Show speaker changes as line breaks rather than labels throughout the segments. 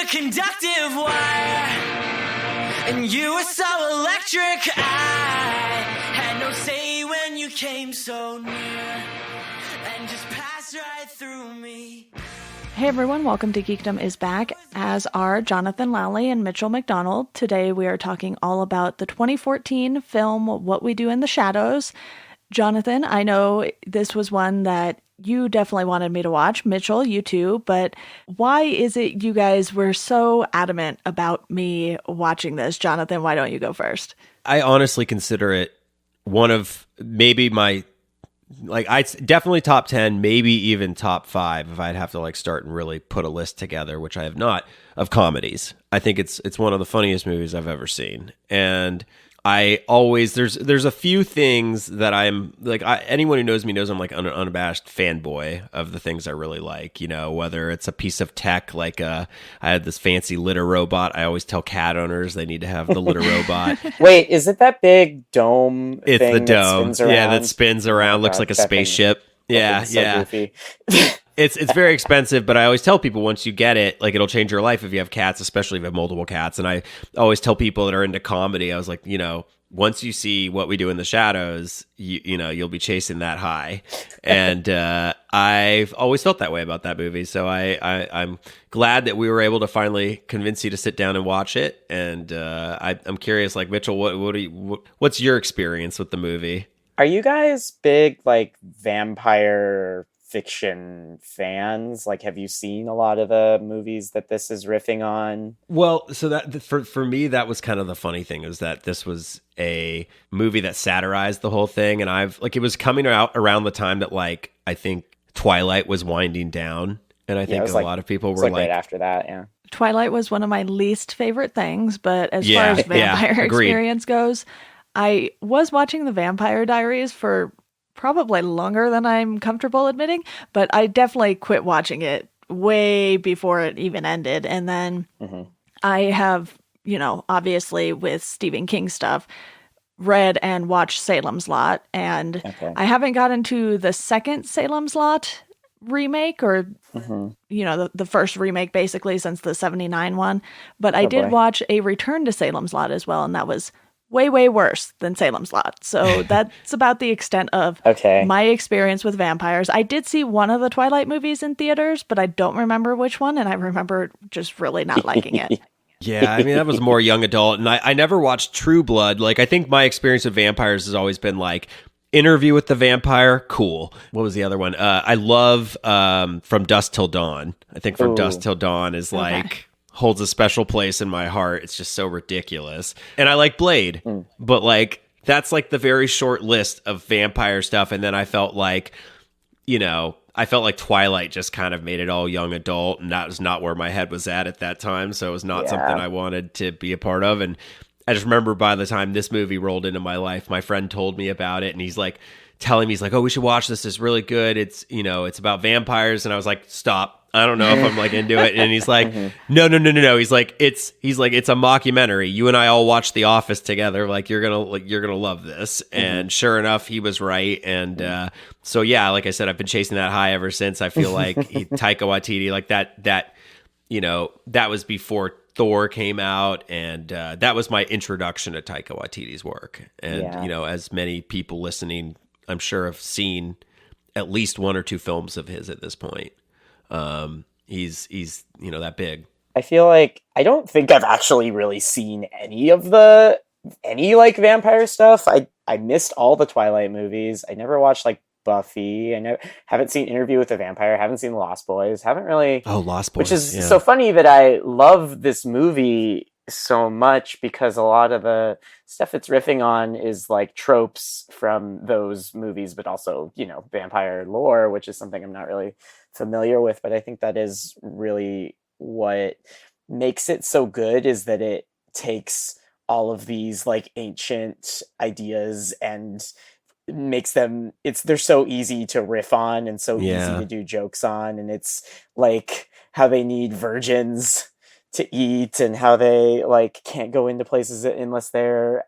a conductive wire, and you were so electric. I had no say when you came so near, and just passed right through me.
Hey everyone, welcome to Geekdom is back, as are Jonathan Lowley and Mitchell McDonald. Today we are talking all about the 2014 film What We Do in the Shadows. Jonathan, I know this was one that you definitely wanted me to watch. Mitchell, you too, but why is it you guys were so adamant about me watching this? Jonathan, why don't you go first?
I honestly consider it one of maybe my... I'd definitely top 10, maybe even top 5 if I'd have to start and really put a list together, which I have not, of comedies. I think it's one of the funniest movies I've ever seen. And I always, there's a few things that I'm anyone who knows me knows I'm an unabashed fanboy of the things I really like, whether it's a piece of tech, I had this fancy litter robot. I always tell cat owners they need to have the litter robot.
Wait, is it that big dome
It's
thing
the dome.
that spins around?
Yeah, that spins around, looks like a spaceship. Yeah,
so
yeah.
Goofy.
It's very expensive, but I always tell people once you get it, it'll change your life if you have cats, especially if you have multiple cats. And I always tell people that are into comedy, I was like, once you see What We Do in the Shadows, you'll be chasing that high. And I've always felt that way about that movie. So I'm glad that we were able to finally convince you to sit down and watch it. And I'm curious, Mitchell, what's your experience with the movie?
Are you guys big vampire fiction fans? Have you seen a lot of the movies that this is riffing on?
Well, so that for me, that was kind of the funny thing, is that this was a movie that satirized the whole thing, and it was coming out around the time that I think Twilight was winding down, and I think a lot of people were
right after that. Yeah,
Twilight was one of my least favorite things, but as far as vampire experience goes, I was watching The Vampire Diaries for probably longer than I'm comfortable admitting, but I definitely quit watching it way before it even ended. And then I have, obviously with Stephen King stuff, read and watched Salem's Lot. And I haven't gotten to the second Salem's Lot remake or, the first remake basically since the 79 one. But I did watch a Return to Salem's Lot as well. And that was way, way worse than Salem's Lot. So that's about the extent of my experience with vampires. I did see one of the Twilight movies in theaters, but I don't remember which one, and I remember just really not liking it.
Yeah, I mean, that was more young adult, and I never watched True Blood. I think my experience with vampires has always been Interview with the Vampire, cool. What was the other one? I love From Dusk Till Dawn. I think From Dusk Till Dawn is holds a special place in my heart. It's just so ridiculous. And I like Blade, but that's the very short list of vampire stuff. And then I felt Twilight just kind of made it all young adult, and that was not where my head was at that time. So it was not something I wanted to be a part of. And I just remember by the time this movie rolled into my life, my friend told me about it, and he's telling me, oh, we should watch this. It's really good. It's, it's about vampires. And I was like, stop. I don't know if I'm into it. And he's like, no. He's like, it's a mockumentary. You and I all watched The Office together. You're gonna love this. And sure enough, he was right. And so yeah, like I said, I've been chasing that high ever since. I feel Taika Waititi, that was before Thor came out, and that was my introduction to Taika Waititi's work. And as many people listening, I'm sure have seen at least one or two films of his at this point. He's that big.
I feel I don't think I've actually really seen any vampire stuff. I missed all the Twilight movies. I never watched Buffy. I haven't seen Interview with the Vampire. Haven't seen Lost Boys. Haven't really.
Oh, Lost Boys.
Which is so funny that I love this movie so much, because a lot of the stuff it's riffing on is tropes from those movies, but also, vampire lore, which is something I'm not really familiar with. But I think that is really what makes it so good, is that it takes all of these ancient ideas and makes them, they're so easy to riff on and so easy to do jokes on. And it's how they need virgins to eat, and how they can't go into places unless they're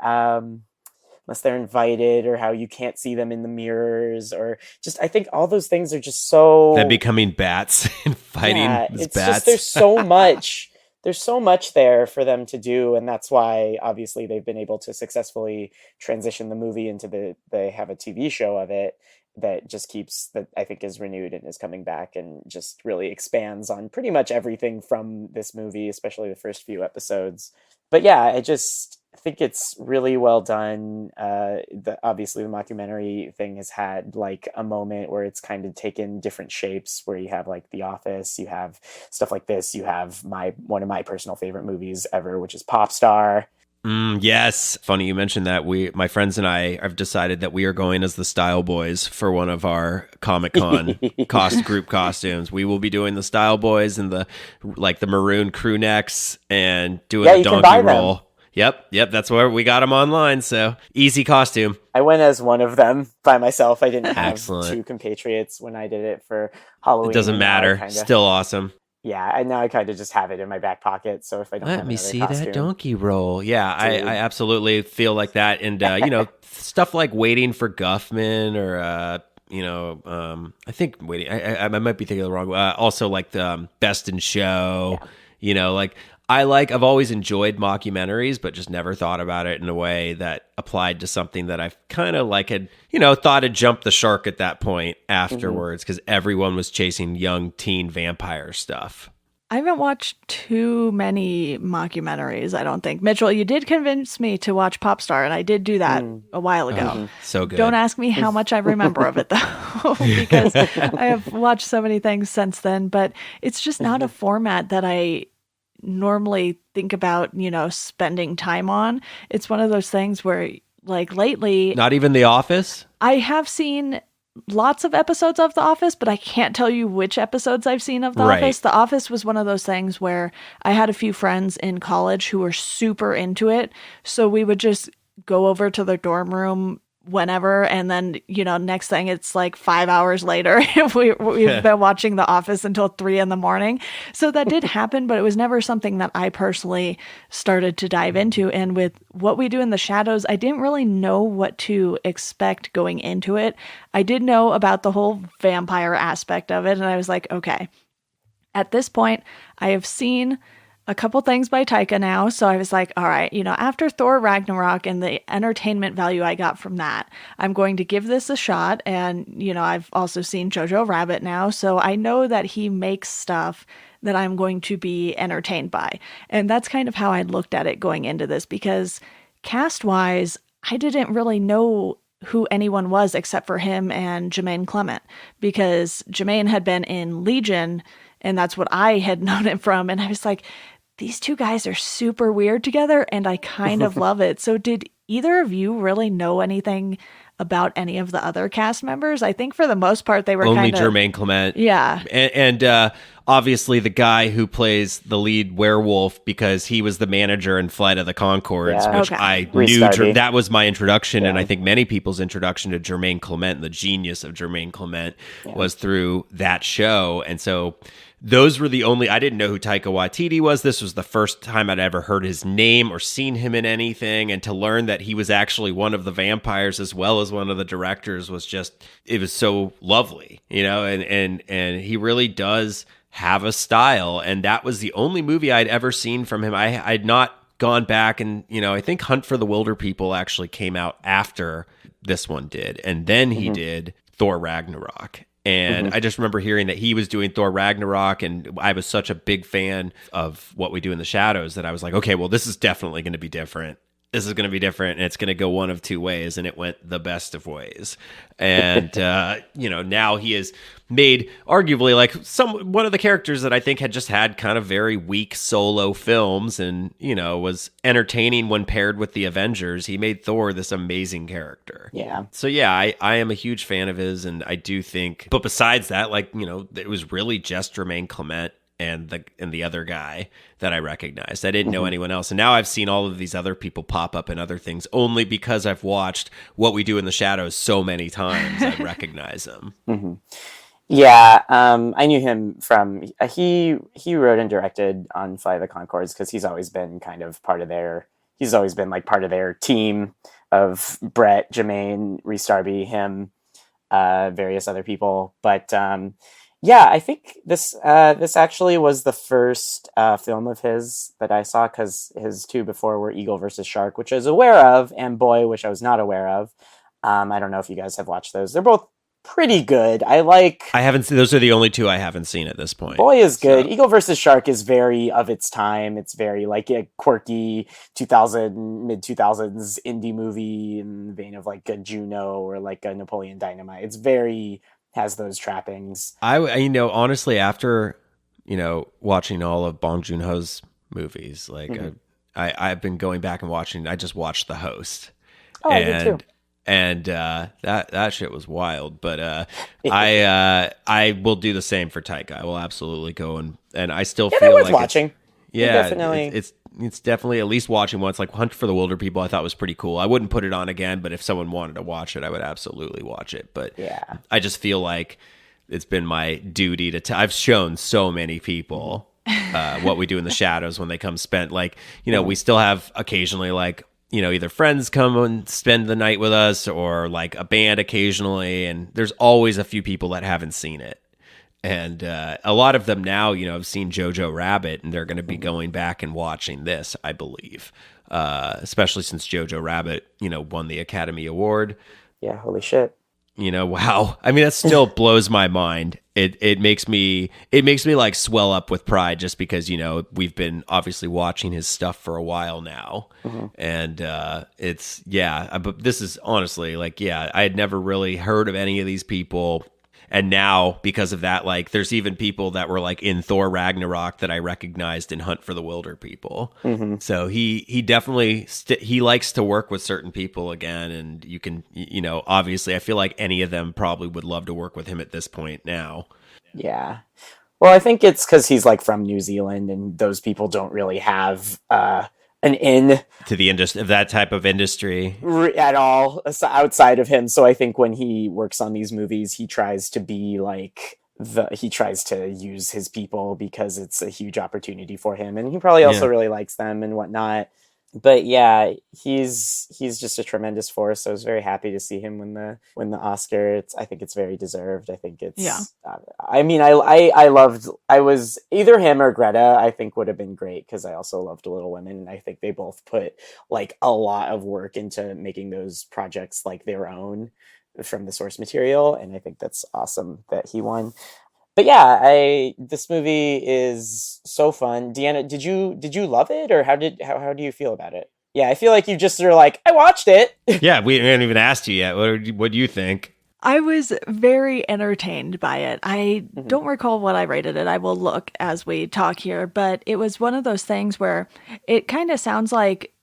invited, or how you can't see them in the mirrors, or just, I think all those things are just so...
Them becoming bats and fighting as bats.
Just, there's so much there's so much there for them to do, and that's why obviously they've been able to successfully transition the movie into they have a TV show of it that just keeps, that I think is renewed and is coming back and just really expands on pretty much everything from this movie, especially the first few episodes. But yeah, I just think it's really well done. Obviously the mockumentary thing has had like a moment where it's kind of taken different shapes, where you have like The Office, you have stuff like this, you have one of my personal favorite movies ever, which is Popstar.
Yes. Funny you mentioned that. My friends and I have decided that we are going as the Style Boys for one of our Comic-Con group costumes. We will be doing the Style Boys and the maroon crew necks and doing the donkey roll. Yep. That's where we got them online. So easy costume.
I went as one of them by myself. I didn't have two compatriots when I did it for Halloween.
It doesn't matter. Still awesome.
Yeah, and now I kind of just have it in my back pocket. So if I don't
let me see that donkey roll. Yeah, I absolutely feel like that. And, stuff like Waiting for Guffman or, I think Waiting, I might be thinking of the wrong one. Also like the Best in Show, I've always enjoyed mockumentaries, but just never thought about it in a way that applied to something that I kind of thought had jumped the shark at that point afterwards, because everyone was chasing young teen vampire stuff.
I haven't watched too many mockumentaries, I don't think. Mitchell, you did convince me to watch Popstar, and I did do that a while ago.
So good.
Don't ask me how much I remember of it, though, because I have watched so many things since then, but it's just not a format that I normally think about, spending time on. It's one of those things where, like, lately...
Not even The Office?
I have seen lots of episodes of The Office, but I can't tell you which episodes I've seen of The Office. The Office was one of those things where I had a few friends in college who were super into it, so we would just go over to their dorm room whenever, and then next thing it's like 5 hours later we've been watching The Office until 3 a.m. So that did happen, but it was never something that I personally started to dive into. And with What We Do in the Shadows, I didn't really know what to expect going into it. I did know about the whole vampire aspect of it, and I was like, okay, at this point I have seen a couple things by Taika now. So I was like, all right, after Thor Ragnarok and the entertainment value I got from that, I'm going to give this a shot. And, I've also seen Jojo Rabbit now. So I know that he makes stuff that I'm going to be entertained by. And that's kind of how I looked at it going into this, because cast-wise, I didn't really know who anyone was except for him and Jermaine Clement, because Jermaine had been in Legion, and that's what I had known it from. And I was like, these two guys are super weird together, and I kind of love it. So did either of you really know anything about any of the other cast members? I think for the most part, they were
only Jermaine Clement.
Yeah.
And obviously the guy who plays the lead werewolf, because he was the manager in Flight of the Conchords, which I knew that was my introduction. And I think many people's introduction to Jermaine Clement and the genius of Jermaine Clement was through that show. And so those were the only... I didn't know who Taika Waititi was. This was the first time I'd ever heard his name or seen him in anything. And to learn that he was actually one of the vampires as well as one of the directors was just... It was so lovely, and he really does have a style. And that was the only movie I'd ever seen from him. I'd not gone back and, I think Hunt for the Wilder People actually came out after this one did. And then he did Thor Ragnarok. And I just remember hearing that he was doing Thor Ragnarok, and I was such a big fan of What We Do in the Shadows that I was like, okay, well, this is definitely going to be different. This is going to be different, and it's going to go one of two ways, and it went the best of ways. And, now he has made arguably like one of the characters that I think had just had kind of very weak solo films and, was entertaining when paired with the Avengers. He made Thor this amazing character.
Yeah.
So yeah, I am a huge fan of his, and I do think, but besides that, it was really just Jermaine Clement and the other guy that I recognized. I didn't know anyone else. And now I've seen all of these other people pop up in other things only because I've watched What We Do in the Shadows so many times. I recognize them.
Yeah, I knew him from... He wrote and directed on Flight of the Conchords because he's always been kind of part of their... He's always been like part of their team of Brett, Jermaine, Rhys Darby, him, various other people. But Yeah, I think this actually was the first film of his that I saw, because his two before were Eagle versus Shark, which I was aware of, and Boy, which I was not aware of. I don't know if you guys have watched those. They're both pretty good. I
haven't seen, those are the only two I haven't seen at this point.
Boy is good. So. Eagle versus Shark is very of its time. It's very like a quirky mid 2000s indie movie in the vein of like a Juno or like a Napoleon Dynamite. It's very has those trappings.
Honestly, after watching all of Bong Joon-ho's movies, like I've been going back and watching. I just watched The Host.
Oh, I did too.
And that shit was wild. But I will do the same for Taika. I will absolutely go and I still feel
worth
like
watching.
Definitely. It's definitely at least watching once. Like Hunt for the Wilder People, I thought was pretty cool. I wouldn't put it on again, but if someone wanted to watch it, I would absolutely watch it. But
yeah,
I just feel like it's been my duty to. I've shown so many people What We Do in the Shadows when they come spend. Like we still have occasionally like either friends come and spend the night with us or like a band occasionally, and there's always a few people that haven't seen it. And a lot of them now, have seen Jojo Rabbit, and they're going to be going back and watching this, I believe, especially since Jojo Rabbit, won the Academy Award.
Yeah, holy shit.
Wow. I mean, that still blows my mind. It makes me like swell up with pride just because, we've been obviously watching his stuff for a while now. And but this is honestly like, I had never really heard of any of these people. And now, because of that, like, there's even people that were like in Thor Ragnarok that I recognized in Hunt for the Wilder People. So he definitely he likes to work with certain people again, and you can obviously I feel like any of them probably would love to work with him at this point now.
Yeah, well, I think it's because he's like from New Zealand, and those people don't really have an in
to the industry, that type of industry
at all outside of him. So I think when he works on these movies, he tries to be like he tries to use his people because it's a huge opportunity for him, and he probably also really likes them and whatnot. But yeah, he's just a tremendous force. So I was very happy to see him win the Oscar. I think it's very deserved. I think it's I mean, I was either him or Greta. I think would have been great because I also loved Little Women, and I think they both put like a lot of work into making those projects like their own from the source material, and I think that's awesome that he won. But yeah, this movie is so fun. Deanna, did you love it, or how do you feel about it? Yeah, I feel like you just are like, I watched it.
Yeah, we haven't even asked you yet. What do you think?
I was very entertained by it. I don't recall what I rated it. I will look as we talk here, but it was one of those things where it kind of sounds like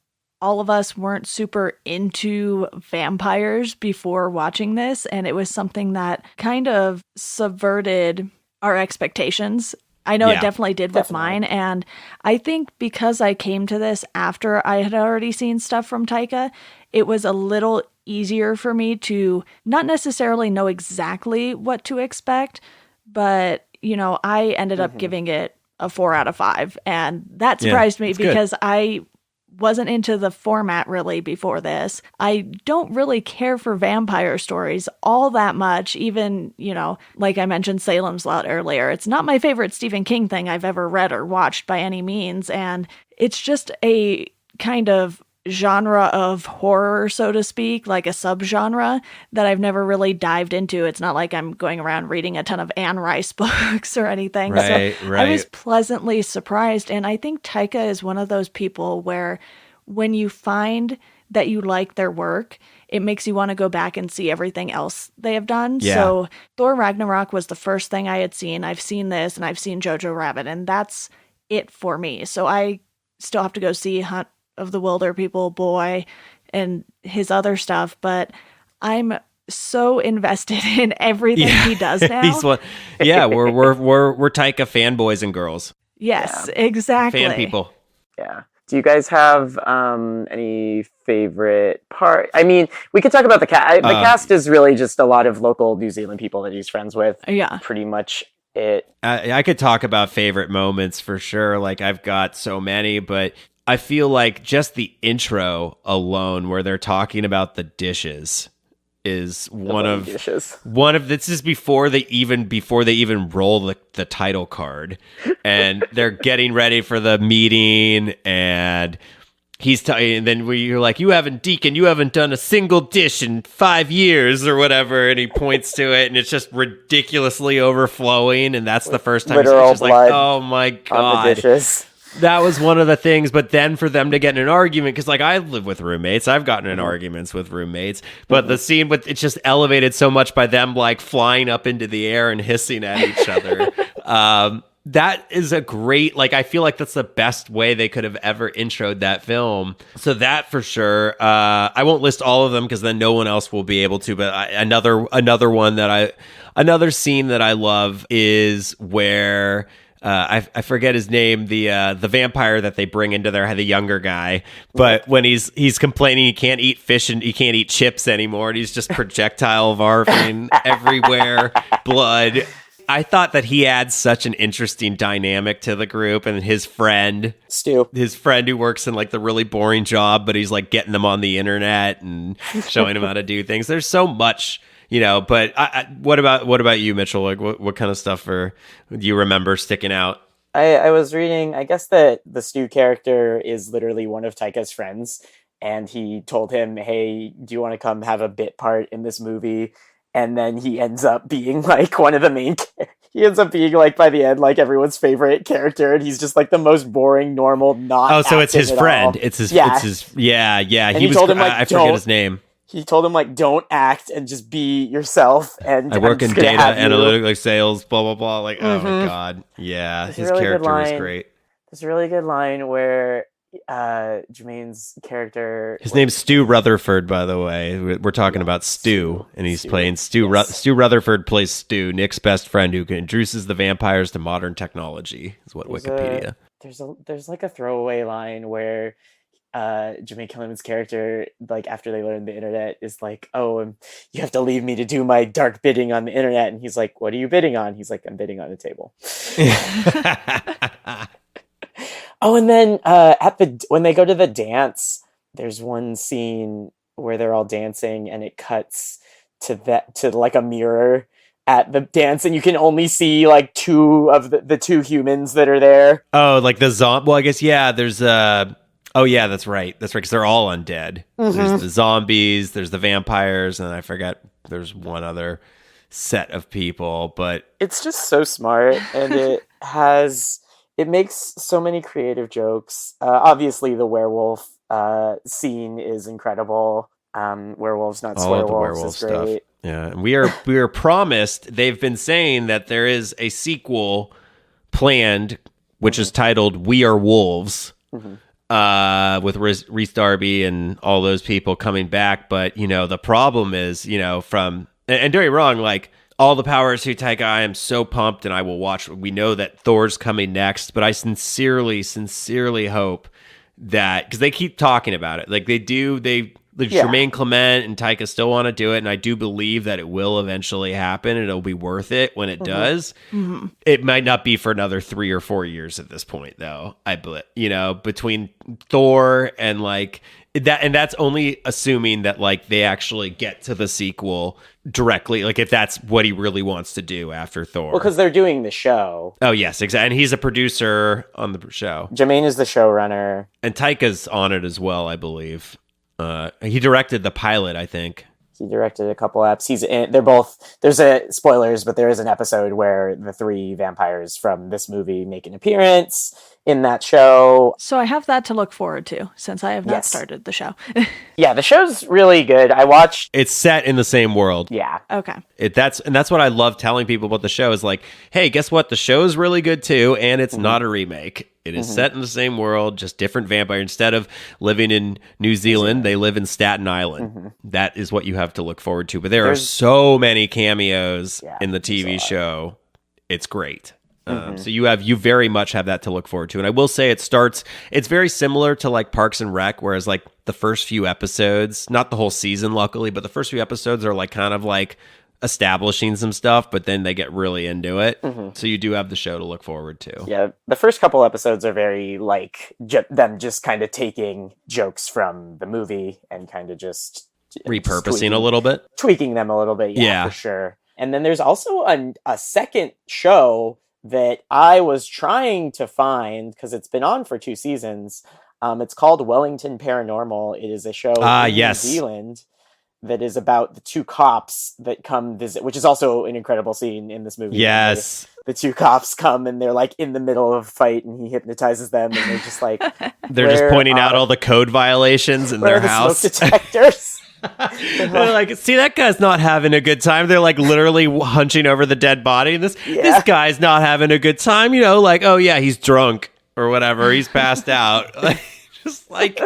all of us weren't super into vampires before watching this, and it was something that kind of subverted our expectations. I know it definitely did with mine, and I think because I came to this after I had already seen stuff from Taika, it was a little easier for me to not necessarily know exactly what to expect, but I ended up giving it a 4 out of 5, and that surprised me because good. I wasn't into the format really before this. I don't really care for vampire stories all that much, even, like I mentioned Salem's Lot earlier. It's not my favorite Stephen King thing I've ever read or watched by any means, and it's just a kind of genre of horror, so to speak, like a subgenre that I've never really dived into. It's not like I'm going around reading a ton of Anne Rice books or anything. Right. I was pleasantly surprised. And I think Taika is one of those people where when you find that you like their work, it makes you want to go back and see everything else they have done. Yeah. So Thor Ragnarok was the first thing I had seen. I've seen this and I've seen Jojo Rabbit, and that's it for me. So I still have to go see Hunt of the Wilder People, Boy, and his other stuff, but I'm so invested in everything he does now.
We're Taika fanboys and girls.
Yes, exactly.
Fan people.
Yeah. Do you guys have any favorite part? I mean, we could talk about the cast. The cast is really just a lot of local New Zealand people that he's friends with.
Yeah.
Pretty much it.
I could talk about favorite moments for sure. Like, I've got so many, but I feel like just the intro alone where they're talking about the dishes is one of this is before they even roll the title card, and they're getting ready for the meeting, and and then you're like, you haven't done a single dish in 5 years or whatever, and he points to it, and it's just ridiculously overflowing, and that's the first time
literal
it's just
blood
like, oh my god,
on the dishes.
That was one of the things. But then for them to get in an argument, because like I live with roommates, I've gotten in arguments with roommates, but the scene with it's just elevated so much by them like flying up into the air and hissing at each other. That is a great, like, I feel like that's the best way they could have ever introed that film. So that for sure. I won't list all of them because then no one else will be able to. But another scene that I love is where I forget his name, the vampire that they bring into the younger guy. But when he's complaining he can't eat fish and he can't eat chips anymore, and he's just projectile varving everywhere, blood. I thought that he adds such an interesting dynamic to the group, and his friend
Stu,
who works in like the really boring job, but he's like getting them on the internet and showing them how to do things. There's so much, but what about you, Mitchell? Like what kind of stuff do you remember sticking out?
I was reading, I guess that the Stu character is literally one of Taika's friends, and he told him, hey, do you want to come have a bit part in this movie? And then he ends up being like one of the main. He ends up being like by the end like everyone's favorite character, and he's just like the most boring, normal, not.
Oh, so it's his friend.
All.
It's his.
Yeah.
It's his. Yeah, yeah.
And he told him like, I
forget his name.
He told him like, don't act and just be yourself. And
I work in data analytics, like sales, blah blah blah. Like, oh my god, yeah, his really character was great.
There's a really good line where Jermaine's character,
his name's Stu Rutherford, by the way. We're talking about Stu, and he's playing Stu. Yes. Stu Rutherford plays Stu, Nick's best friend, who introduces the vampires to modern technology, is what Wikipedia.
There's like a throwaway line where Jermaine Kellyman's character, like after they learn the internet, is like, oh, you have to leave me to do my dark bidding on the internet, and he's like, what are you bidding on? He's like, I'm bidding on a table. Oh, and then when they go to the dance, there's one scene where they're all dancing, and it cuts to like a mirror at the dance, and you can only see like two of the two humans that are there.
Oh, like the zombie. Well, I guess there's oh yeah, that's right. That's right, because they're all undead. Mm-hmm. There's the zombies, there's the vampires, and I forget there's one other set of people. But
it's just so smart, and it makes so many creative jokes. Obviously, the werewolf scene is incredible. Werewolves, not swearwolves, is great. Stuff.
Yeah, and we are promised. They've been saying that there is a sequel planned, which is titled "We Are Wolves," with Rhys Darby and all those people coming back. But the problem is, and don't get me wrong, like. All the power to Taika. I am so pumped, and I will watch. We know that Thor's coming next, but I sincerely hope that, because they keep talking about it, like they do. Jermaine Clement and Taika still want to do it, and I do believe that it will eventually happen, and it'll be worth it when it does. Mm-hmm. It might not be for another 3 or 4 years at this point, though. Between Thor and like. And that's only assuming that like they actually get to the sequel directly, like if that's what he really wants to do after Thor.
Well, because they're doing the show.
Oh yes, exactly. And he's a producer on the show.
Jermaine is the showrunner, and
Taika's on it as well, I believe. He directed the pilot, I think.
He directed a couple eps. They're both. There's spoilers, but there is an episode where the 3 vampires from this movie make an appearance in that show. So
I have that to look forward to, since I have not started the show.
Yeah, the show's really good. I watched.
It's set in the same world.
Yeah.
Okay.
That's what I love telling people about the show is like, hey, guess what? The show's really good too, and it's not a remake. It is set in the same world, just different vampire. Instead of living in New Zealand, they live in Staten Island. That is what you have to look forward to. But there's are so many cameos in the TV show. It's great. So you very much have that to look forward to. And I will say it's very similar to like Parks and Rec, whereas like the first few episodes, not the whole season luckily, but the first few episodes are like kind of like establishing some stuff, but then they get really into it. So you do have the show to look forward to.
Yeah, the first couple episodes are very like them just kind of taking jokes from the movie and kind of just
repurposing a little bit,
tweaking them a little bit. Yeah, for sure. And then there's also a second show that I was trying to find because it's been on for 2 seasons. It's called Wellington Paranormal. It is a show in New Zealand that is about the 2 cops that come visit, which is also an incredible scene in this movie.
Yes.
The 2 cops come and they're like in the middle of a fight and he hypnotizes them and they're just like...
they're just pointing out all the code violations in their house.
Smoke detectors?
They're like, see, that guy's not having a good time. They're like literally hunching over the dead body. And this guy's not having a good time. You know, like, oh yeah, he's drunk or whatever. He's passed out. Just like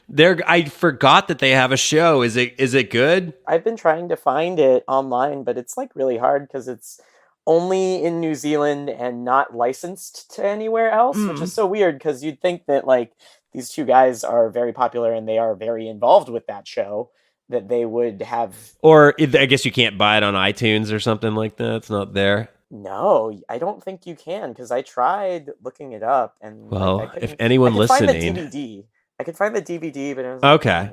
I forgot that they have a show. Is it good?
I've been trying to find it online, but it's like really hard because it's only in New Zealand and not licensed to anywhere else, which is so weird because you'd think that like these 2 guys are very popular and they are very involved with that show, that they would have...
Or I guess you can't buy it on iTunes or something like that. It's not there.
No, I don't think you can because I tried looking it up and...
Well, if anyone listening...
I could find the DVD, but it was
okay.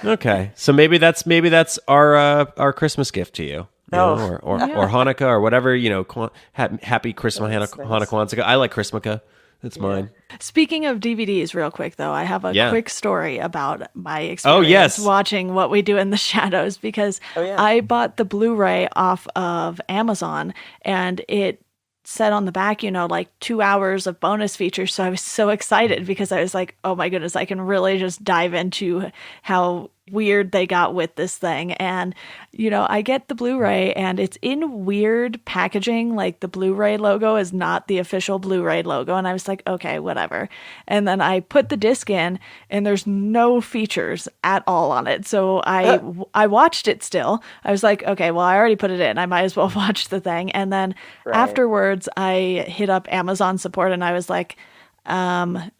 Okay, so maybe that's our Christmas gift to you. Or Hanukkah or whatever, you know, happy Christmas, Hanukkah, Kwanzaa. I like Christmas. That's mine.
Speaking of DVDs, real quick, though, I have a quick story about my experience watching What We Do in the Shadows, because I bought the Blu-ray off of Amazon, and it said on the back, you know, like 2 hours of bonus features. So I was so excited because I was like, oh my goodness, I can really just dive into how weird they got with this thing. And, you know, I get the Blu-ray and it's in weird packaging. Like the Blu-ray logo is not the official Blu-ray logo. And I was like, okay, whatever. And then I put the disc in and there's no features at all on it. So I watched it still. I was like, okay, well, I already put it in. I might as well watch the thing. And then afterwards I hit up Amazon support and I was like,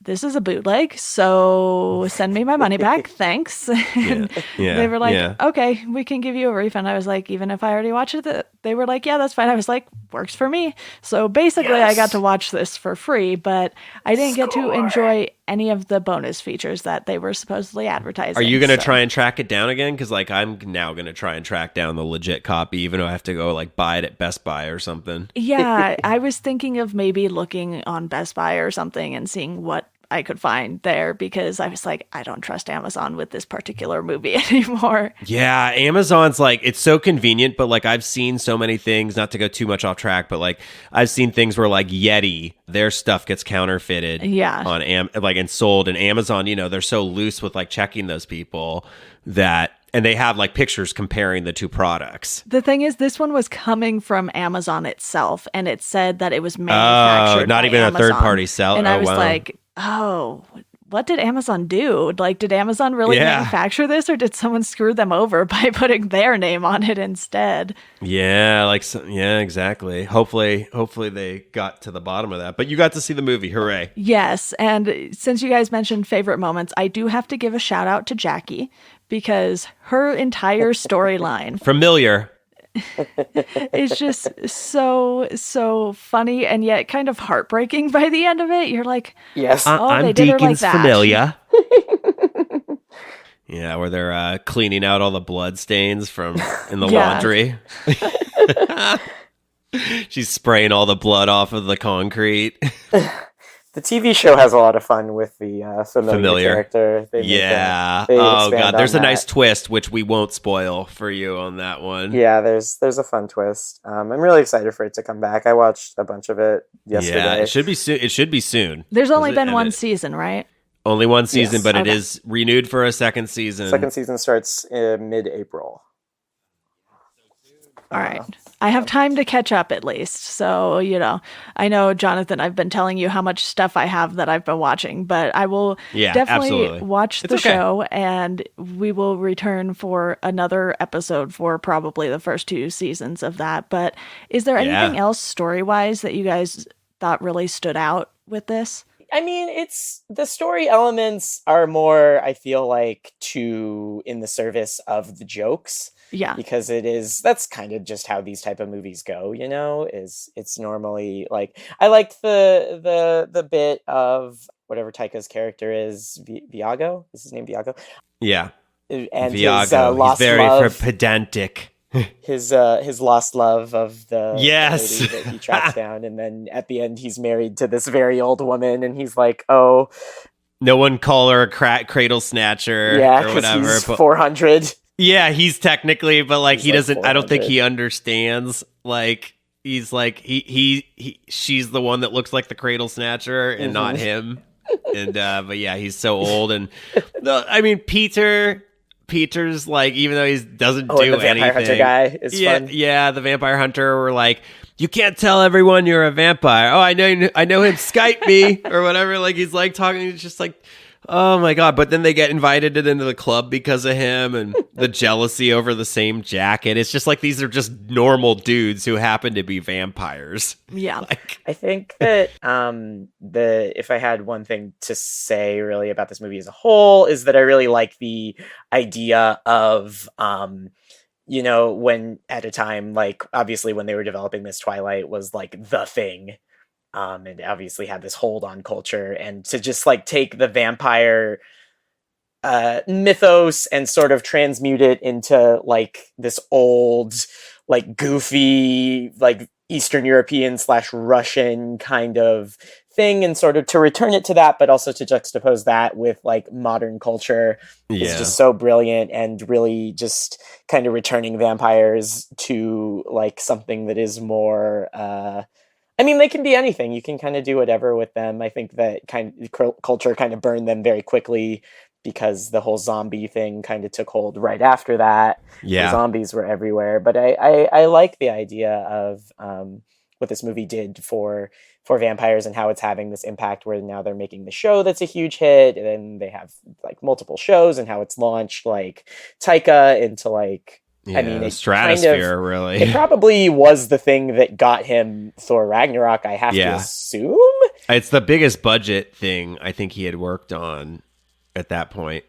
this is a bootleg, so send me my money back. Thanks. And they were like, okay, we can give you a refund. I was like, even if I already watched it, they were like, yeah, that's fine. I was like, works for me. So basically I got to watch this for free, but I didn't get to enjoy any of the bonus features that they were supposedly advertising.
Are you going to try and track it down again? Because like I'm now going to try and track down the legit copy, even though I have to go like buy it at Best Buy or something.
Yeah, I was thinking of maybe looking on Best Buy or something and seeing what I could find there, because I was like, I don't trust Amazon with this particular movie anymore.
Yeah, Amazon's like, it's so convenient, but like I've seen so many things, not to go too much off track, but like I've seen things where like Yeti, their stuff gets counterfeited on and sold, and Amazon, you know, they're so loose with like checking those people that, and they have like pictures comparing the 2 products.
The thing is, this one was coming from Amazon itself, and it said that it was manufactured
not
by
even
Amazon.
A third-party seller.
And I was like, oh, what did Amazon do? Like, did Amazon really manufacture this, or did someone screw them over by putting their name on it instead?
Yeah, exactly. Hopefully they got to the bottom of that. But you got to see the movie. Hooray.
Yes, and since you guys mentioned favorite moments, I do have to give a shout out to Jackie, because her entire storyline
familiar
is just so funny and yet kind of heartbreaking by the end of it. You're like,
yes, I'm Deacon's like familia. Yeah, where they're cleaning out all the blood stains from in the laundry. She's spraying all the blood off of the concrete.
The TV show has a lot of fun with the familiar character.
Oh god, there's a nice twist which we won't spoil for you on that one.
Yeah, there's a fun twist. I'm really excited for it to come back. I watched a bunch of it yesterday.
Yeah, it should be soon. It should be soon.
There's only been one season, right?
Only one season, but it is renewed for a second season.
Second season starts mid-April.
All right. I have time to catch up at least. So, you know, I know, Jonathan, I've been telling you how much stuff I have that I've been watching, but I will definitely watch the show, and we will return for another episode for probably the first 2 seasons of that. But is there anything else story-wise that you guys thought really stood out with this?
I mean, it's the story elements are more, I feel like, in the service of the jokes.
Yeah.
Because that's kind of just how these type of movies go, you know, it's normally like, I liked the bit of whatever Taika's character is, Viago? Is his name Viago?
Yeah.
and
Viago.
his lost
He's very
love,
pedantic.
his lost love of the
yes
lady that he tracks down, and then at the end he's married to this very old woman, and he's like, oh,
no one call her a cradle snatcher or whatever.
He's 400.
Yeah, he's technically, but like he doesn't.
400.
I don't think he understands. Like he's like she's the one that looks like the cradle snatcher and not him. And but yeah, he's so old, and I mean Peter's like, even though he doesn't do
the vampire
anything.
Hunter guy is fun.
Yeah, the vampire hunter. We're like, you can't tell everyone you're a vampire. Oh, I know him. Skype me or whatever. Like he's like talking. It's just like, oh my god. But then they get invited into the club because of him, and the jealousy over the same jacket. It's just like these are just normal dudes who happen to be vampires.
Yeah.
Like,
I think that if I had one thing to say really about this movie as a whole, is that I really like the idea of when at a time, like obviously when they were developing this, Twilight was like the thing. And obviously had this hold on culture, and to just like take the vampire mythos and sort of transmute it into like this old, like goofy, like Eastern European / Russian kind of thing, and sort of to return it to that, but also to juxtapose that with like modern culture is just so brilliant, and really just kind of returning vampires to like something that is more I mean, they can be anything. You can kind of do whatever with them. I think that culture kind of burned them very quickly because the whole zombie thing kind of took hold right after that.
Yeah.
The zombies were everywhere. But I like the idea of what this movie did for vampires, and how it's having this impact where now they're making the show that's a huge hit, and then they have like multiple shows, and how it's launched like Taika into like,
yeah,
I mean, it
stratosphere, really.
It probably was the thing that got him Thor Ragnarok, I have to assume.
It's the biggest budget thing I think he had worked on at that point.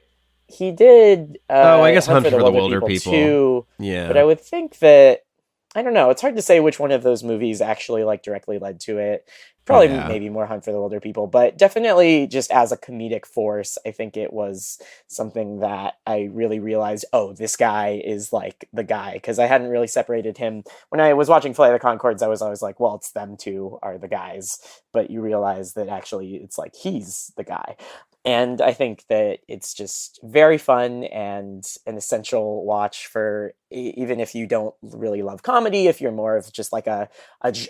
He did.
I guess Hunt for the Wilder People
too.
Yeah,
but I would think that, I don't know. It's hard to say which one of those movies actually like directly led to it. Probably maybe more Hunt for the Wilder People, but definitely just as a comedic force, I think it was something that I really realized, oh, this guy is like the guy, because I hadn't really separated him. When I was watching Flight of the Conchords, I was always like, well, it's them two are the guys, but you realize that actually it's like he's the guy. And I think that it's just very fun and an essential watch for, even if you don't really love comedy, if you're more of just like a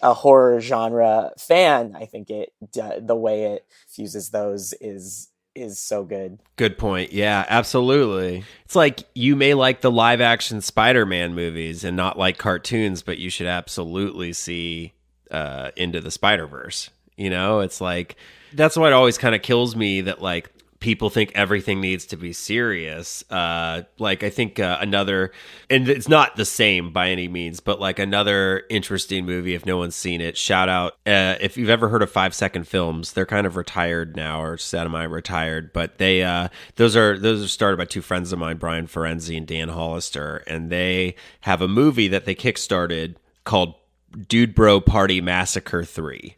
horror genre fan, I think the way it fuses those is so good.
Good point. Yeah, absolutely. It's like you may like the live action Spider-Man movies and not like cartoons, but you should absolutely see Into the Spider-Verse. You know, it's like, that's what always kind of kills me, that like people think everything needs to be serious. Like I think another, and it's not the same by any means, but like another interesting movie, if no one's seen it, shout out, if you've ever heard of 5 Second Films, they're kind of retired now, or semi-retired, but they those are started by two friends of mine, Brian Ferenzi and Dan Hollister, and they have a movie that they kickstarted called Dude Bro Party Massacre 3.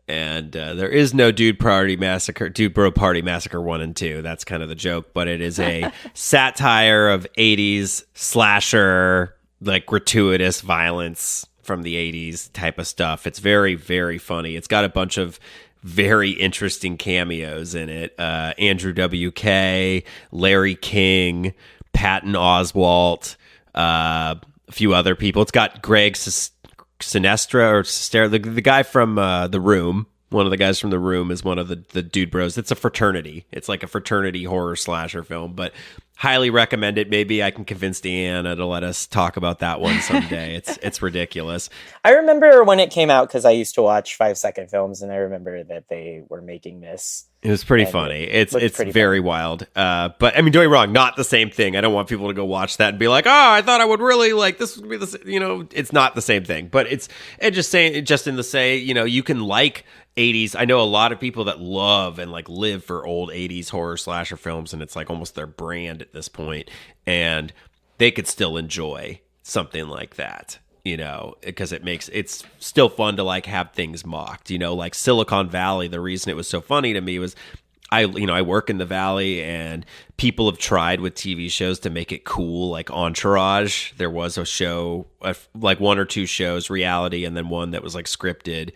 And there is no Dude Bro Party Massacre 1 and 2. That's kind of the joke, but it is a satire of 80s slasher, like gratuitous violence from the 80s type of stuff. It's very, very funny. It's got a bunch of very interesting cameos in it. Andrew W.K., Larry King, Patton Oswalt, a few other people. It's got Greg Sinestra or Sestera, the guy from The Room. One of the guys from The Room is one of the dude bros. It's a fraternity. It's like a fraternity horror slasher film, but highly recommend it. Maybe I can convince Deanna to let us talk about that one someday. It's ridiculous.
I remember when it came out, because I used to watch 5 Second Films, and I remember that they were making this. It
was pretty funny. It's very wild. But I mean, don't get me wrong, not the same thing. I don't want people to go watch that and be like, oh, I thought I would really like this would be the, you know, it's not the same thing. But it's just in the say, you know, you can like 80s. I know a lot of people that love and like live for old 80s horror slasher films, and it's like almost their brand at this point, and they could still enjoy something like that, you know, because it's still fun to like have things mocked, you know, like Silicon Valley. The reason it was so funny to me was I work in the Valley, and people have tried with TV shows to make it cool, like Entourage. There was a show, like 1 or 2 shows, reality, and then one that was like scripted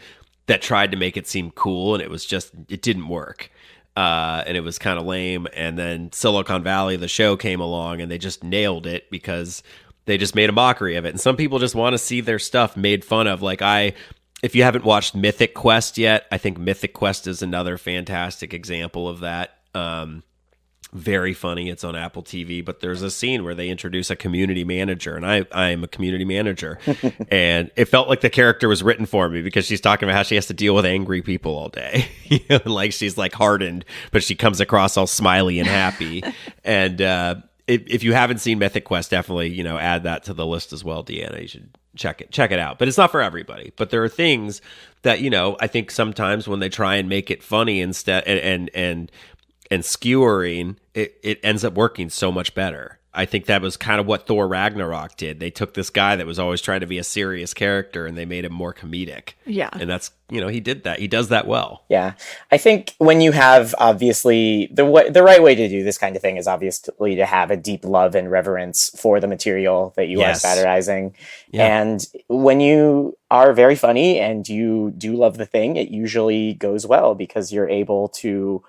that tried to make it seem cool, and it didn't work. And it was kind of lame. And then Silicon Valley, the show, came along, and they just nailed it because they just made a mockery of it. And some people just want to see their stuff made fun of. Like if you haven't watched Mythic Quest yet, I think Mythic Quest is another fantastic example of that. Very funny. It's on Apple TV, but there's a scene where they introduce a community manager, and I am a community manager. And it felt like the character was written for me because she's talking about how she has to deal with angry people all day. Like she's like hardened, but she comes across all smiley and happy. And if you haven't seen Mythic Quest, definitely, add that to the list as well, Deanna. You should check it out. But it's not for everybody. But there are things that, I think sometimes when they try and make it funny instead and skewering, it ends up working so much better. I think that was kind of what Thor Ragnarok did. They took this guy that was always trying to be a serious character, and they made him more comedic.
Yeah.
And that's, he did that. He does that well.
Yeah. I think when you have, obviously, the right way to do this kind of thing is obviously to have a deep love and reverence for the material that you are satirizing. Yeah. And when you are very funny and you do love the thing, it usually goes well because you're able to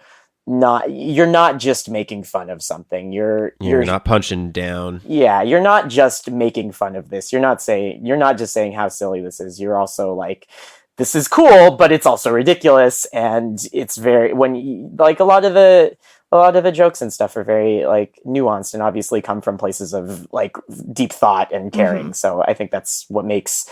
you're not just making fun of something. You're
not punching down.
Yeah, you're not just making fun of this. You're not just saying how silly this is. You're also like, this is cool, but it's also ridiculous, and it's very like a lot of the jokes and stuff are very like nuanced and obviously come from places of like deep thought and caring. Mm-hmm. So I think that's what makes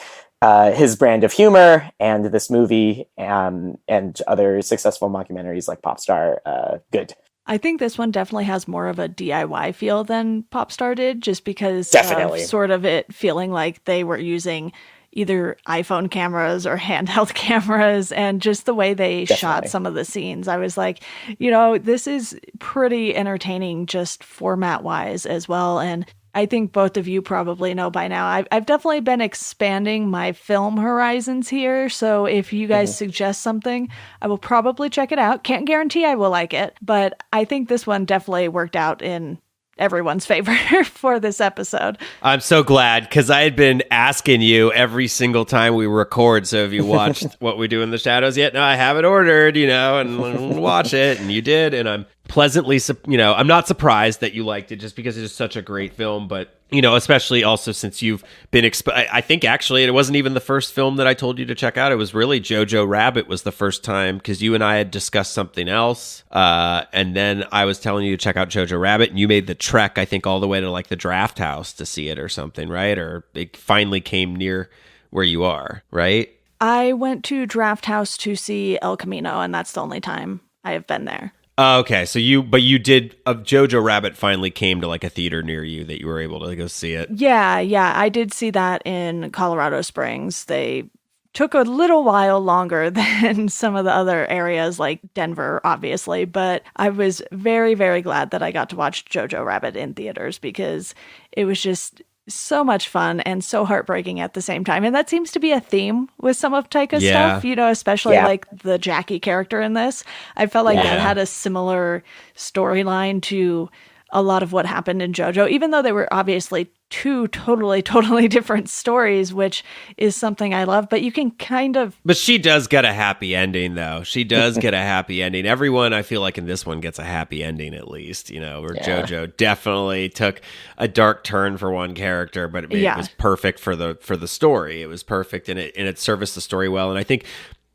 his brand of humor and this movie and other successful mockumentaries like Popstar good.
I think this one definitely has more of a DIY feel than Popstar did, just because
definitely
of sort of it feeling like they were using either iPhone cameras or handheld cameras, and just the way they shot some of the scenes. I was like, this is pretty entertaining just format wise as well. And I think both of you probably know by now, I've definitely been expanding my film horizons here. So if you guys suggest something, I will probably check it out. Can't guarantee I will like it, but I think this one definitely worked out in everyone's favor for this episode.
I'm so glad, because I had been asking you every single time we record. So have you watched What We Do in the Shadows yet? No, I have it ordered, and watch it. And you did. And I'm pleasantly, I'm not surprised that you liked it just because it is such a great film. But, especially also since you've been, I think actually it wasn't even the first film that I told you to check out. It was really Jojo Rabbit was the first time, because you and I had discussed something else. And then I was telling you to check out Jojo Rabbit, and you made the trek, I think, all the way to like the Draft House to see it or something, right? Or it finally came near where you are, right?
I went to Draft House to see El Camino, and that's the only time I have been there.
Okay, so you did, Jojo Rabbit finally came to like a theater near you that you were able to go see it.
Yeah, I did see that in Colorado Springs. They took a little while longer than some of the other areas like Denver, obviously, but I was very, very glad that I got to watch Jojo Rabbit in theaters because it was just so much fun and so heartbreaking at the same time. And that seems to be a theme with some of Taika's stuff, especially like the Jackie character in this. I felt like that had a similar storyline to a lot of what happened in JoJo, even though they were obviously two totally different stories, which is something I love. But you can kind of...
But she does get a happy ending, though. She does get a happy ending. Everyone, I feel like in this one, gets a happy ending at least, where JoJo definitely took a dark turn for one character, but it was perfect for the story. It was perfect, and it serviced the story well. And I think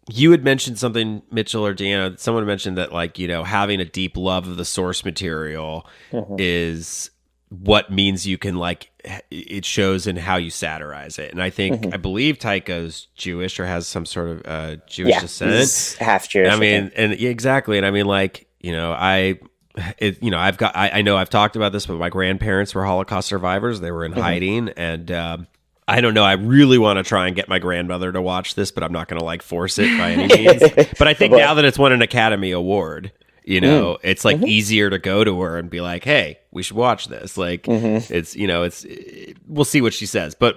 you had mentioned something, Mitchell or Deanna, someone mentioned that, like, having a deep love of the source material is what means you can, like, it shows in how you satirize it. And I think, I believe Taika's Jewish or has some sort of Jewish descent.
He's half Jewish.
I mean, and exactly. And I mean, like, I know I've talked about this, but my grandparents were Holocaust survivors. They were in hiding, and I don't know. I really want to try and get my grandmother to watch this, but I'm not going to like force it by any means. But I think now that it's won an Academy Award, it's like easier to go to her and be like, "Hey, we should watch this." Like, we'll see what she says. But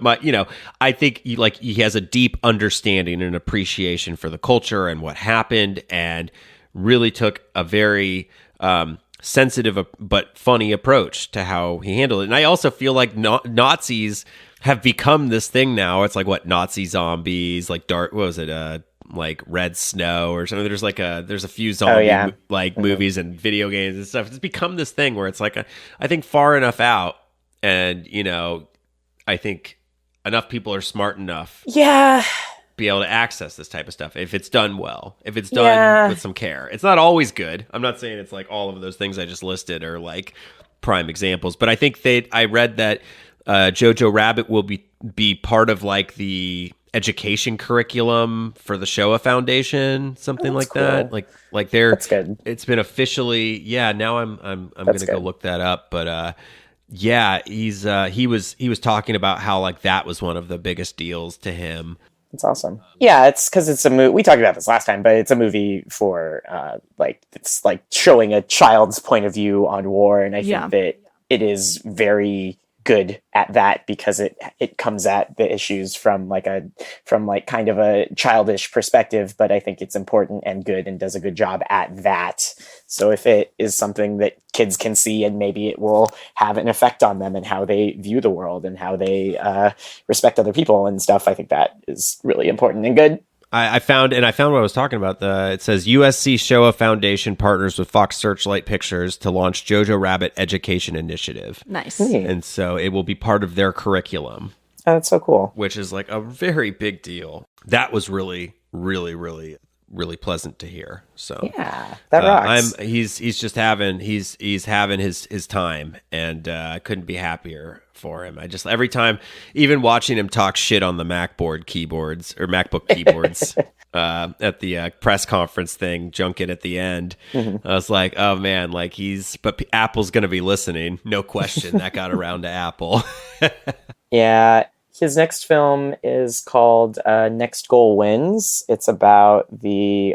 I think he has a deep understanding and appreciation for the culture and what happened, and really took a very sensitive but funny approach to how he handled it. And I also feel like Nazis have become this thing now. It's like Nazi zombies, like what was it? Like Red Snow or something. There's a few zombie movies and video games and stuff. It's become this thing where it's like I think far enough out, and I think enough people are smart enough, be able to access this type of stuff if it's done well, if it's done with some care. It's not always good. I'm not saying it's like all of those things I just listed are like prime examples, but I think I read that Jojo Rabbit will be part of like the education curriculum for the Showa Foundation, something like cool. that. Like that's good. It's been officially, now I'm going to go look that up, but he was talking about how like that was one of the biggest deals to him.
It's awesome. Yeah, it's because it's a movie. We talked about this last time, but it's a movie for it's like showing a child's point of view on war, and I think that it is very good at that because it comes at the issues from kind of a childish perspective, but I think it's important and good and does a good job at that. So if it is something that kids can see, and maybe it will have an effect on them and how they view the world and how they respect other people and stuff, I think that is really important and good.
I found what I was talking about. It says USC Showa Foundation partners with Fox Searchlight Pictures to launch Jojo Rabbit Education Initiative.
Nice.
And so it will be part of their curriculum.
Oh, that's so cool.
Which is like a very big deal. That was really, really, really, really pleasant to hear. So
yeah, that rocks.
He's just having he's having his time, and I couldn't be happier for him. I just every time, even watching him talk shit on the MacBook keyboards at the press conference thing, junket at the end, I was like, oh man, like but Apple's gonna be listening, no question. That got around to Apple.
Yeah. His next film is called Next Goal Wins. It's about the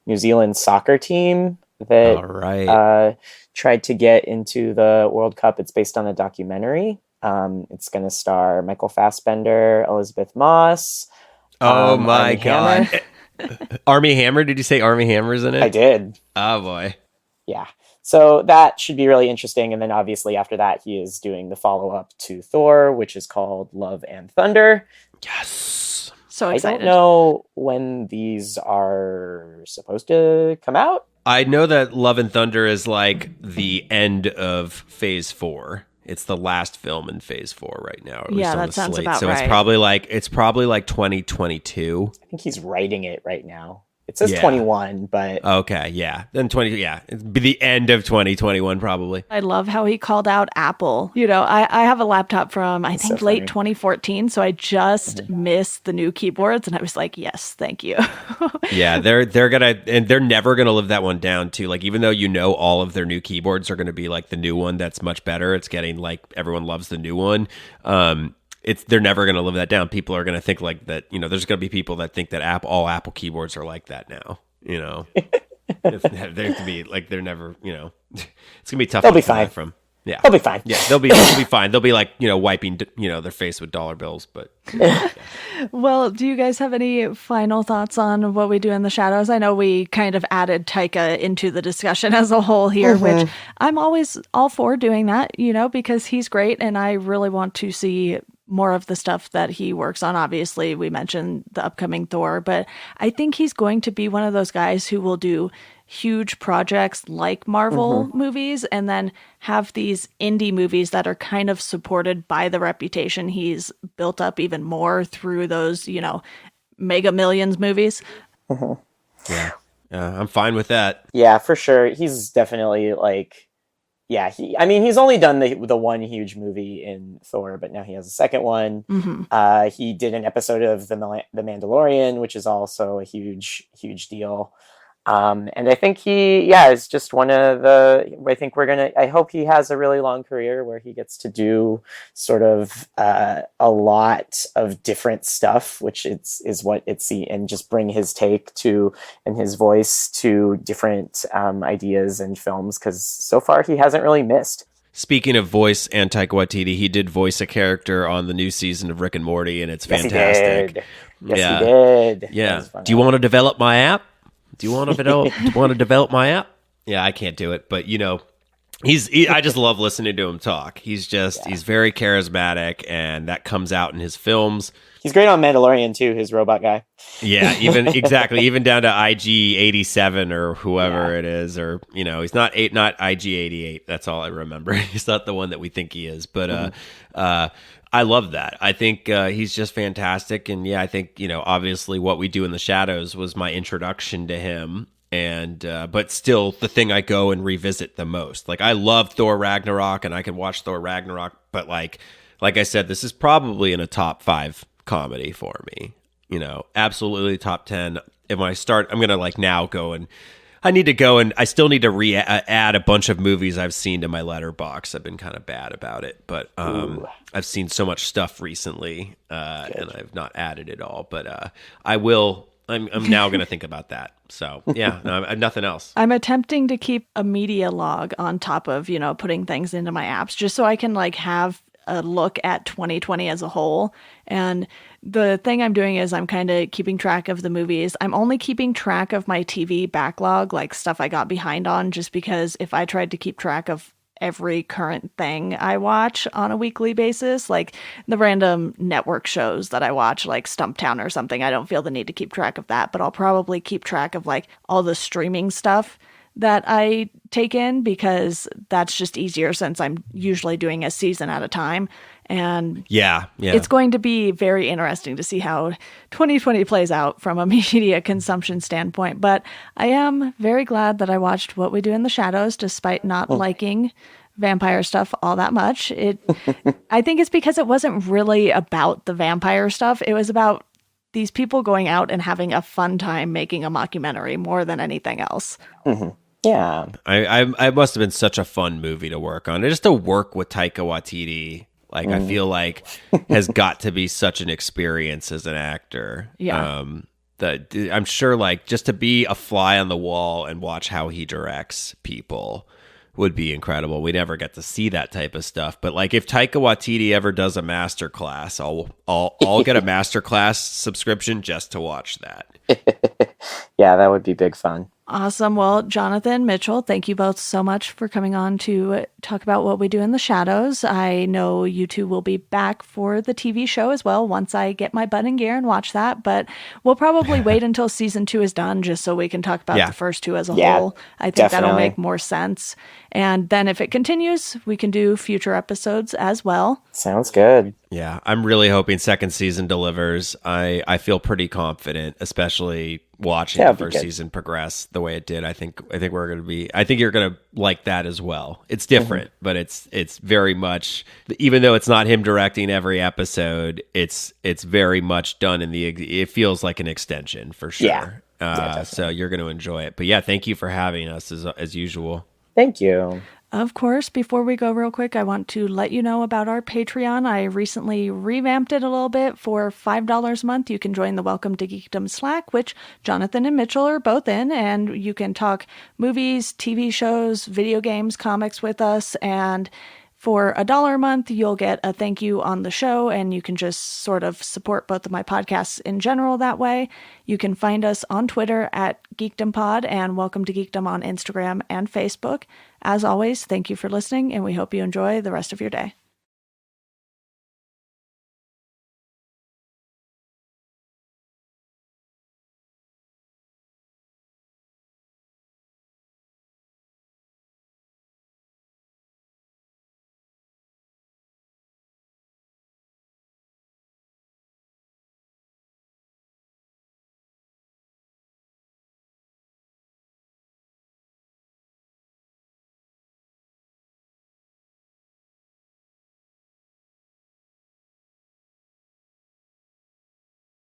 New Zealand soccer team that tried to get into the World Cup. It's based on a documentary. It's going to star Michael Fassbender, Elizabeth Moss.
Oh my God. Armie Hammer? Did you say Armie Hammer's in it?
I did.
Oh boy.
Yeah. So that should be really interesting. And then obviously after that, he is doing the follow-up to Thor, which is called Love and Thunder.
Yes.
So excited.
I don't know when these are supposed to come out.
I know that Love and Thunder is like the end of Phase 4. It's the last film in Phase 4 right now.
Yeah, that sounds about
right. So it's probably like 2022.
I think he's writing it right now. It says 21, but...
Okay, yeah. Then 20, yeah. It'd be the end of 2021, probably.
I love how he called out Apple. I have a laptop from, I think, late 2014, so I just missed the new keyboards, and I was like, yes, thank you.
Yeah, they're gonna, and they're never gonna live that one down, too. Like, even though all of their new keyboards are gonna be like the new one that's much better, it's getting, like, everyone loves the new one. They're never going to live that down. People are going to think like that. There's going to be people that think that all Apple keyboards are like that now. They're to be like they're never. It's going to be tough.
They'll be fine.
Yeah,
they'll be fine.
Yeah, they'll be fine. They'll be like wiping their face with dollar bills. But
Well, do you guys have any final thoughts on what we do in the shadows? I know we kind of added Taika into the discussion as a whole here, which I'm always all for doing that. Because he's great, and I really want to see more of the stuff that he works on. Obviously, we mentioned the upcoming Thor, but I think he's going to be one of those guys who will do huge projects like Marvel movies and then have these indie movies that are kind of supported by the reputation he's built up even more through those, Mega Millions movies.
Yeah, I'm fine with that.
Yeah, for sure. He's definitely like... Yeah, he's only done the one huge movie in Thor, but now he has a second one. He did an episode of The Mandalorian, which is also a huge, huge deal. And I think he is just one of the, I hope he has a really long career where he gets to do sort of a lot of different stuff, which is what it's, and just bring his take to, and his voice to different ideas and films. Cause so far he hasn't really missed.
Speaking of voice and Taika Waititi, he did voice a character on the new season of Rick and Morty, and it's fantastic.
Yes, he did.
Yeah. Do you want to develop my app? Do you want to develop my app? Yeah, I can't do it, but I just love listening to him talk. He's very charismatic, and that comes out in his films.
He's great on Mandalorian too, his robot guy.
Yeah, even down to IG-87 or whoever it is, or he's not IG-88. That's all I remember. He's not the one that we think he is, but I love that. I think he's just fantastic, and I think obviously What We Do in the Shadows was my introduction to him. And but still the thing I go and revisit the most. Like I love Thor Ragnarok and I can watch Thor Ragnarok, but like I said, this is probably in a top 5 comedy for me. Absolutely top 10. If I start, I'm gonna now go and I need to go and I still need to add a bunch of movies I've seen to my letterbox. I've been kind of bad about it, but I've seen so much stuff recently and I've not added it all. But I will. I'm now going to think about that. So, nothing else.
I'm attempting to keep a media log on top of, putting things into my apps just so I can have a look at 2020 as a whole. And the thing I'm doing is I'm kind of keeping track of the movies. I'm only keeping track of my TV backlog, stuff I got behind on, just because if I tried to keep track of every current thing I watch on a weekly basis, like the random network shows that I watch, like Stumptown or something, I don't feel the need to keep track of that, but I'll probably keep track of all the streaming stuff that I take in, because that's just easier since I'm usually doing a season at a time. And it's going to be very interesting to see how 2020 plays out from a media consumption standpoint. But I am very glad that I watched What We Do in the Shadows, despite not liking vampire stuff all that much. I think it's because it wasn't really about the vampire stuff. It was about these people going out and having a fun time making a mockumentary more than anything else.
Mm-hmm. Yeah.
I must have been such a fun movie to work on. Just to work with Taika Waititi, I feel like has got to be such an experience as an actor.
Yeah.
I'm sure just to be a fly on the wall and watch how he directs people would be incredible. We never get to see that type of stuff. But if Taika Waititi ever does a master class, I'll get a master class subscription just to watch that.
Yeah, that would be big fun.
Awesome. Well, Jonathan, Mitchell, thank you both so much for coming on to talk about What We Do in the Shadows. I know you two will be back for the TV show as well once I get my butt in gear and watch that, but we'll probably wait until season 2 is done just so we can talk about the first 2 as a whole. I think that'll make more sense. And then if it continues, we can do future episodes as well.
Sounds good.
Yeah, I'm really hoping second season delivers. I feel pretty confident, especially watching the first season progress the way it did. I think we're going to be. I think you're going to like that as well. It's different, but it's very much. Even though it's not him directing every episode, it's very much done in the. It feels like an extension for sure. So you're going to enjoy it. But thank you for having us as usual.
Thank you.
Of course, before we go real quick, I want to let you know about our Patreon. I recently revamped it a little bit. For $5 a month, you can join the Welcome to Geekdom Slack, which Jonathan and Mitchell are both in, and you can talk movies, TV shows, video games, comics with us. And for $1 a month, you'll get a thank you on the show, and you can just sort of support both of my podcasts in general that way. You can find us on Twitter at GeekdomPod and Welcome to Geekdom on Instagram and Facebook. As always, thank you for listening, and we hope you enjoy the rest of your day.